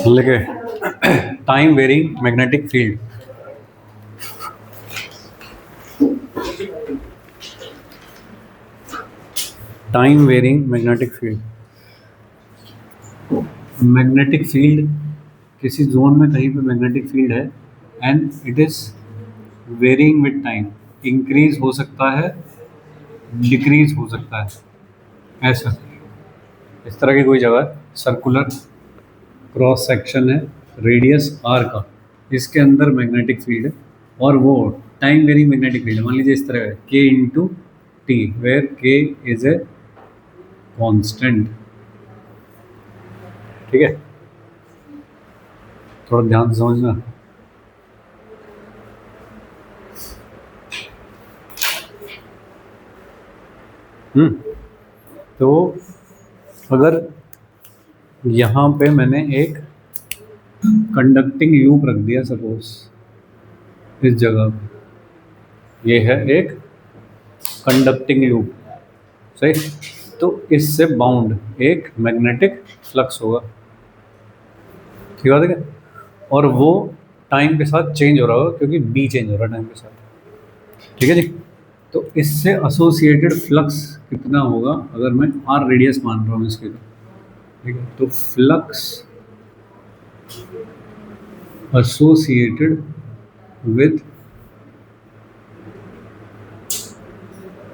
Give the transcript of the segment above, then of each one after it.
लिखे time varying magnetic field. Time varying magnetic field, magnetic field किसी zone में कहीं पे मैग्नेटिक फील्ड है and it is varying with time, increase हो सकता है, डिक्रीज हो सकता है। ऐसा इस तरह की कोई जगह सर्कुलर क्रॉस सेक्शन है रेडियस आर का, इसके अंदर मैग्नेटिक फील्ड है और वो टाइम वेरिंग मैग्नेटिक फील्ड मान लीजिए इस तरह है के इंटू टी, वेयर के इज ए कॉन्स्टेंट। ठीक है, थोड़ा ध्यान से समझना। तो अगर यहाँ पे मैंने एक कंडक्टिंग लूप रख दिया सपोज इस जगह पे, ये है एक कंडक्टिंग लूप, सही। तो इससे बाउंड एक मैग्नेटिक फ्लक्स होगा, ठीक है क्या? और वो टाइम के साथ चेंज हो रहा होगा क्योंकि बी चेंज हो रहा है टाइम के साथ, ठीक है जी। तो इससे एसोसिएटेड फ्लक्स कितना होगा अगर मैं आर रेडियस मान रहा हूँ इसके, ठीक है। तो flux associated with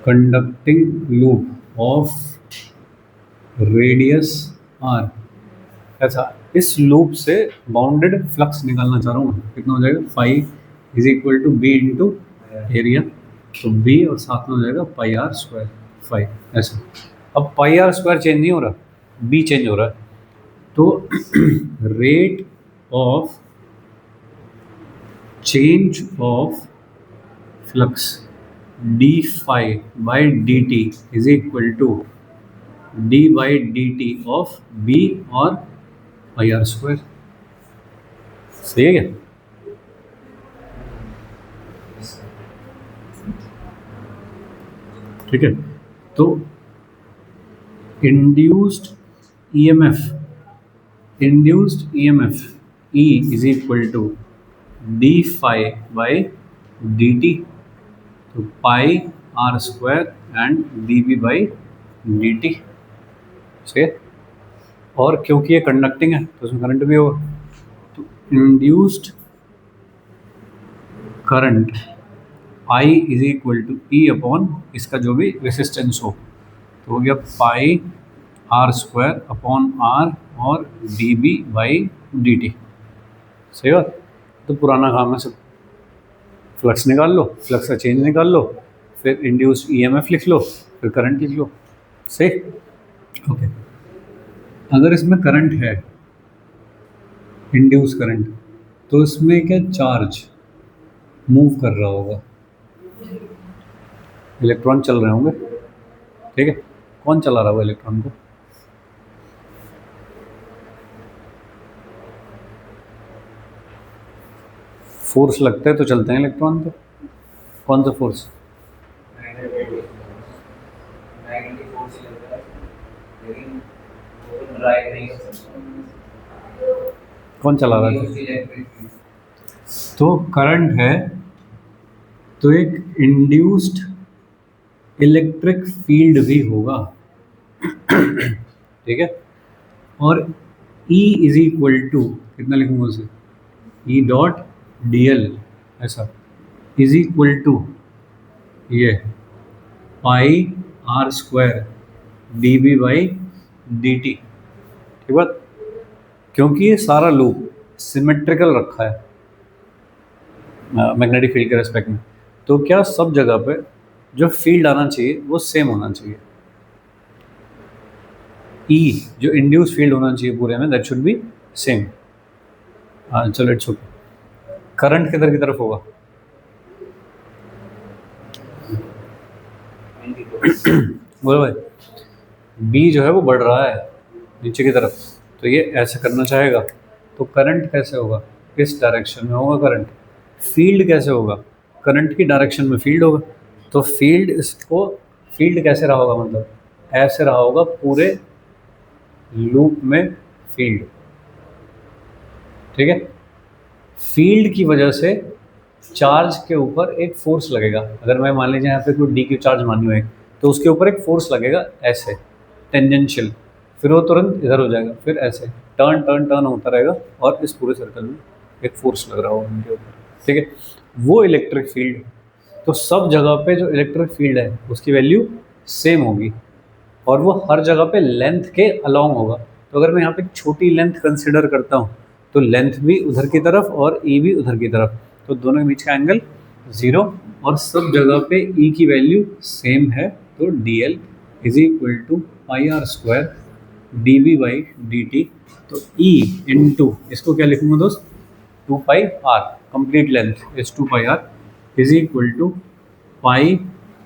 conducting loop of radius r, ऐसा इस लूप से बाउंडेड फ्लक्स निकालना चाह रहा हूँ, कितना हो जाएगा phi is equal to B into area, तो बी और साथ में हो जाएगा पाई आर स्क्वायर फाइव ऐसा। अब पाई आर स्क्वायर चेंज नहीं हो रहा, बी चेंज हो रहा है, तो rate of change of flux d phi by dt is equal to d by dt of b और pi r square। सही है क्या? ठीक है, तो induced EMF E is equal to d phi by dt, तो pi are square and D B by D T, सही है। और क्योंकि ये कंडक्टिंग है तो उसमें करंट भी होगा, तो induced current I is equal to E upon इसका जो भी रेसिस्टेंस हो, तो हो गया pi are square upon R और D B by D T, सही बात। तो पुराना काम है सब, फ्लक्स निकाल लो, फ्लक्स का चेंज निकाल लो, फिर इंड्यूस्ड ईएमएफ लिख लो, फिर करंट लिख लो, सही। ओके, अगर इसमें करंट है इंड्यूस करंट, तो इसमें क्या चार्ज मूव कर रहा होगा, इलेक्ट्रॉन चल रहे होंगे, ठीक है। कौन चला रहा होगा इलेक्ट्रॉन को? फोर्स लगता है तो चलते हैं इलेक्ट्रॉन, तो कौन सा फोर्स? कौन चला रहा है? तो करंट है तो एक इंड्यूस्ड इलेक्ट्रिक फील्ड भी होगा, ठीक है। और E इज इक्वल टू कितना लिखूंगा उसे, E डॉट डी एल ऐसा इज इक्वल टू ये pi are square d B by D t, ठीक बात। क्योंकि ये सारा लूप सिमेट्रिकल रखा है मैग्नेटिक फील्ड के रेस्पेक्ट में, तो क्या सब जगह पे जो फील्ड आना चाहिए वो सेम होना चाहिए। ई जो इंड्यूस फील्ड होना चाहिए पूरे में, दैट शुड बी सेम। चलो इट्स ओके। करंट किधर की तरफ होगा? बोलो भाई, बी जो है वो बढ़ रहा है नीचे की तरफ, तो ये ऐसे करना चाहेगा, तो करंट कैसे होगा? इस डायरेक्शन में होगा करंट। फील्ड कैसे होगा? करंट की डायरेक्शन में फील्ड होगा, तो फील्ड इसको फील्ड कैसे रहा होगा, मतलब ऐसे रहा होगा पूरे लूप में फील्ड, ठीक है। फील्ड की वजह से चार्ज के ऊपर एक फोर्स लगेगा। अगर मैं मान लीजिए यहाँ पे कोई डी क्यू चार्ज मानी हुई है तो उसके ऊपर एक फोर्स लगेगा ऐसे टेंजेंशियल, फिर वो तुरंत इधर हो जाएगा, फिर ऐसे टर्न टर्न टर्न होता रहेगा और इस पूरे सर्कल में एक फोर्स लग रहा होगा उनके ऊपर, ठीक है। वो इलेक्ट्रिक फील्ड, तो सब जगह पे जो इलेक्ट्रिक फील्ड है उसकी वैल्यू सेम होगी और वो हर जगह पे लेंथ के अलॉन्ग होगा। तो अगर मैं यहाँ पे छोटी लेंथ कंसिडर करता हूँ तो लेंथ भी उधर की तरफ और ई भी उधर की तरफ, तो दोनों के बीच का एंगल 0 और सब जगह पे ई की वैल्यू सेम है। तो d L is equal to pi are square d B by D t. तो ई इंटू इसको क्या लिखूंगा दोस्त, 2 pi r, complete length is 2 pi r is equal to pi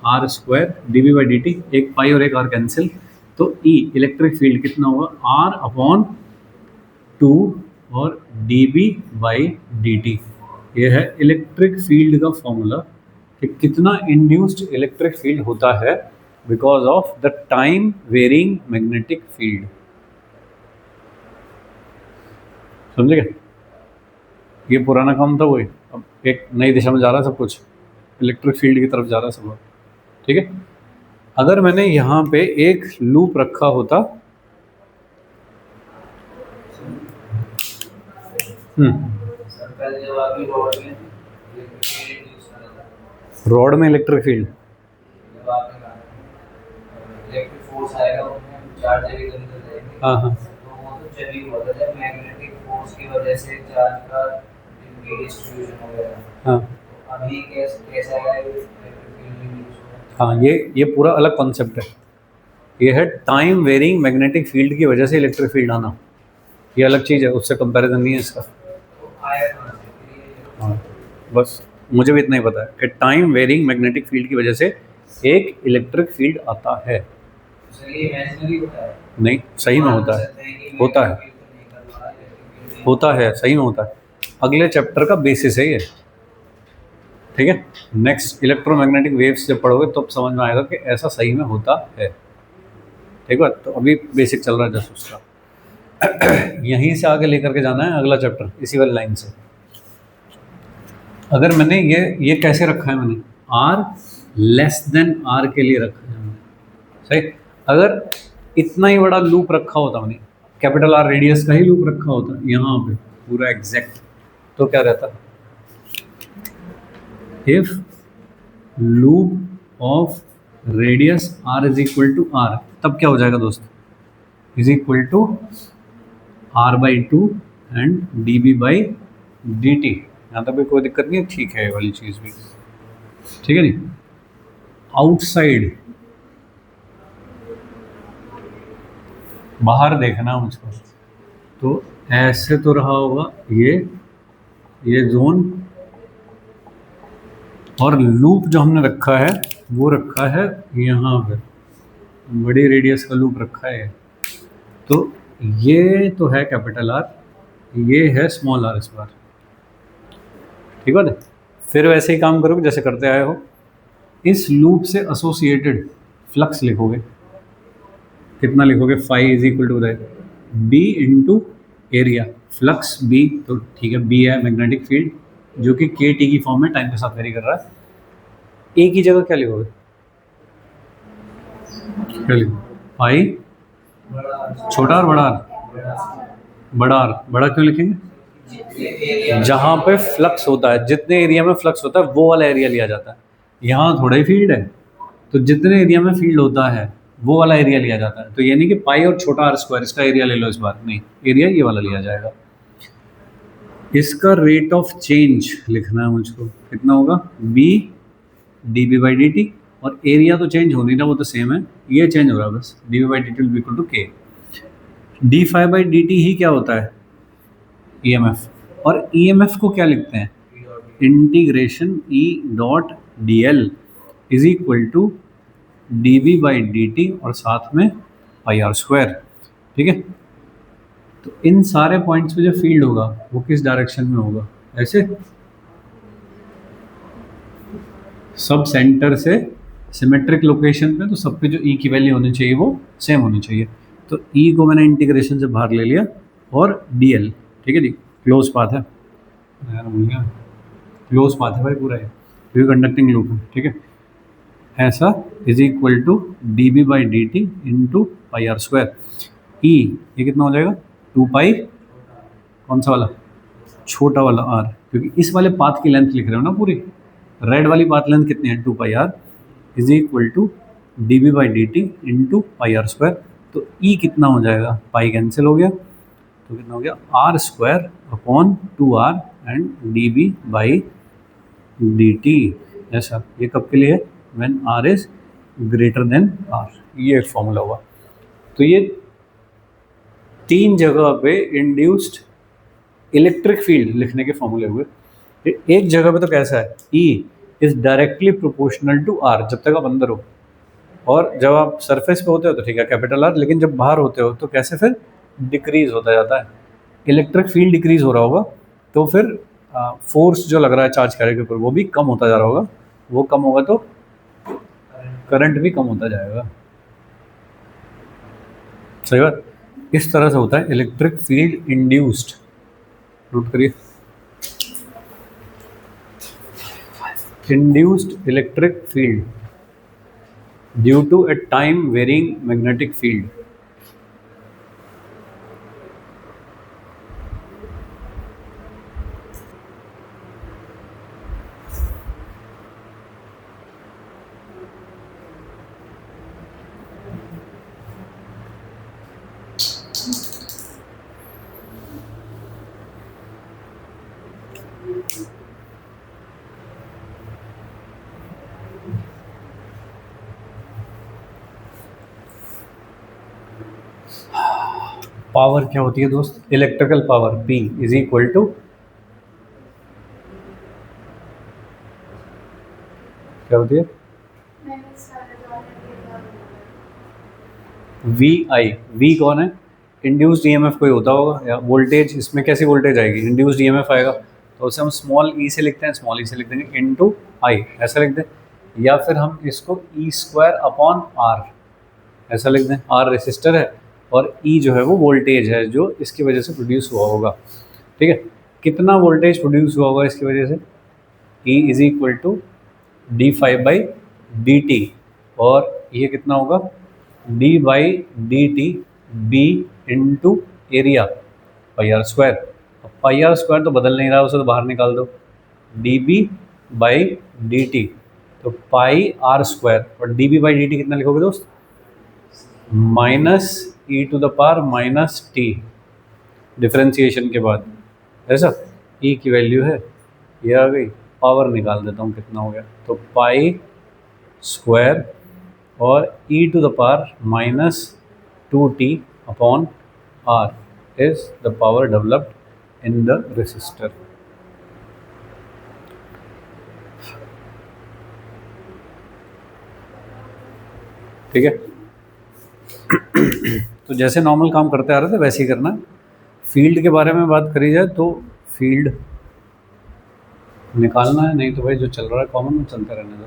are square d B by D t. एक pi और एक are cancel, तो ई electric field कितना होगा, आर अपॉन 2 और D B by D T. ये है इलेक्ट्रिक फील्ड का फॉर्मूला कि कितना इंड्यूस्ड इलेक्ट्रिक फील्ड होता है because of the time varying magnetic field. समझे क्या? ये पुराना काम था वही, अब एक नई दिशा में जा रहा है सब कुछ, इलेक्ट्रिक फील्ड की तरफ जा रहा है सब, ठीक है। अगर मैंने यहाँ पे एक लूप रखा होता, रॉड में इलेक्ट्रिक फील्ड, हाँ हाँ हाँ हाँ, ये पूरा अलग कॉन्सेप्ट है। ये है टाइम वेरिंग मैग्नेटिक फील्ड की वजह से इलेक्ट्रिक फील्ड आना, ये अलग चीज़ है, उससे कंपैरिजन नहीं है इसका। हाँ, बस मुझे भी इतना ही पता है कि टाइम वेरिंग मैग्नेटिक फील्ड की वजह से एक इलेक्ट्रिक फील्ड आता है। नहीं, सही में होता है, होता है, होता है, सही में होता है। अगले चैप्टर का बेसिस है ये, ठीक है। नेक्स्ट इलेक्ट्रोमैग्नेटिक वेव्स जब पढ़ोगे तब समझ में आएगा कि ऐसा सही में होता है, ठीक है। तो अभी बेसिक चल रहा है जस्ट उसका। यहीं से आगे लेकर के जाना है अगला चैप्टर इसी वाली लाइन से। अगर मैंने ये कैसे रखा है, मैंने आर लेस देन आर के लिए रखा है मैंने, सही। अगर इतना ही बड़ा लूप रखा होता मैंने, कैपिटल आर रेडियस का ही लूप रखा होता यहाँ पे पूरा एग्जैक्ट, तो क्या रहता, if loop of radius R is equal to R, तब क्या हो जाएगा दोस्त, is equal to R by 2 and D B by D T. यहाँ तक भी कोई दिक्कत नहीं है, ठीक है ये वाली चीज़ भी, ठीक है नहीं। आउटसाइड, बाहर देखना मुझको, तो ऐसे तो रहा होगा ये जोन, और लूप जो हमने रखा है वो रखा है यहाँ पे, बड़ी रेडियस का लूप रखा है। तो ये तो है कैपिटल आर, ये है स्मॉल आर इस बार, ठीक है। फिर वैसे ही काम करोगे जैसे करते आए हो, इस लूप से एसोसिएटेड फ्लक्स लिखोगे, कितना लिखोगे, phi is equal to B into area, flux B, तो ठीक है, बी है मैग्नेटिक फील्ड जो कि के टी की फॉर्म में टाइम के साथ वेरी कर रहा है। ए की जगह क्या लिखोगे, क्या लिखोगे, फाई छोटा और बड़ा आर, बड़ा क्यों लिखेंगे, जहाँ पे फ्लक्स होता है, जितने एरिया में फ्लक्स होता है वो वाला एरिया लिया जाता है। यहाँ थोड़ा ही फील्ड है, तो जितने एरिया में फील्ड होता है वो वाला एरिया लिया जाता है। तो ये नहीं कि पाई और छोटा आर स्क्वायर इसका एरिया ले लो इस बार, नहीं, एरिया ये वाला लिया जाएगा। इसका रेट ऑफ चेंज लिखना है मुझको, कितना होगा, B D B by D T, और एरिया तो चेंज हो नहीं रहा, वो तो सेम है, ये चेंज हो रहा है बस, d B by D t will equal to K. D phi by D t ही क्या होता है, ई एम एफ, और ई एम एफ को क्या लिखते हैं, integration E dot D L is equal to D B by D T और साथ में पाई आर स्क्वायर, ठीक है। तो इन सारे पॉइंट्स पे जो फील्ड होगा वो किस डायरेक्शन में होगा, ऐसे सब सेंटर से सिमेट्रिक लोकेशन पे, तो सब पे जो ई की वैल्यू होनी चाहिए वो सेम होनी चाहिए। तो तो ई को मैंने इंटीग्रेशन से बाहर ले लिया और dl, ठीक है जी, क्लोज पाथ है यार, भूल गया, क्लोज पाथ है भाई पूरा ये, क्योंकि कंडक्टिंग लूप है, ठीक है। ऐसा is equal to D B by D t into pi are square. E ये कितना हो जाएगा, 2 पाई, कौन सा वाला, छोटा वाला आर, क्योंकि इस वाले पाथ की लेंथ लिख रहे हो ना पूरी, रेड वाली पाथ लेंथ कितनी है, 2 pi r is equal to D B by D t into pi are square. तो ई कितना हो जाएगा, पाई कैंसिल हो गया, तो कितना हो गया, R square upon 2r and D B by D T. ऐसा ये कब के लिए है, when r is greater than r, ये एक फॉर्मूला हुआ। तो ये 3 जगह पे इंड्यूस्ड इलेक्ट्रिक फील्ड लिखने के फॉर्मूले हुए। एक जगह पे तो कैसा है, E is directly proportional to R, जब तक आप अंदर हो, और जब आप सरफेस पे होते हो तो ठीक है कैपिटल R, लेकिन जब बाहर होते हो तो कैसे फिर डिक्रीज होता जाता है, इलेक्ट्रिक फील्ड डिक्रीज हो रहा होगा, तो फिर फोर्स जो लग रहा है चार्ज कैरियर के ऊपर वो भी कम होता जा रहा होगा, वो कम होगा तो करंट भी कम होता जाएगा, सही बात। इस तरह से होता है इलेक्ट्रिक फील्ड इंड्यूस्ड, नोट करिए, induced electric field due to a time varying magnetic field. Power क्या होती है दोस्त, electrical power P is equal to, क्या होती है, VI, V कौन है, इंड्यूस्ड EMF कोई होता होगा, या वोल्टेज, इसमें कैसी वोल्टेज आएगी, इंड्यूस्ड EMF आएगा, तो उसे हम स्मॉल e से लिखते हैं, स्मॉल e से लिख देंगे इनटू I, ऐसा लिख दें, या फिर हम इसको E स्क्वायर अपॉन R ऐसा लिख दें, R रेसिस्टर है और E जो है वो वोल्टेज है जो इसकी वजह से प्रोड्यूस हुआ होगा, ठीक है। कितना वोल्टेज प्रोड्यूस हुआ होगा इसकी वजह से, E is equal to D phi by D T, और ये कितना होगा, D by D T B into area pi are square. अब पाई आर स्क्वायर तो बदल नहीं रहा, उसे तो बाहर निकाल दो, d B by D t, तो पाई आर स्क्वायर, और D B by D t कितना लिखोगे दोस्त, minus e to the power minus t, differentiation के बाद, ऐसा ई की वैल्यू है ये आ गई, पावर निकाल देता हूँ कितना हो गया, तो पाई स्क्वायर और E to the power minus 2t upon r is the power developed in the resistor. ठीक है, तो जैसे नॉर्मल काम करते आ रहे थे वैसे ही करना। फील्ड के बारे में बात करी जाए तो फील्ड निकालना है, नहीं तो भाई जो चल रहा है कॉमन में चलते रहने दो।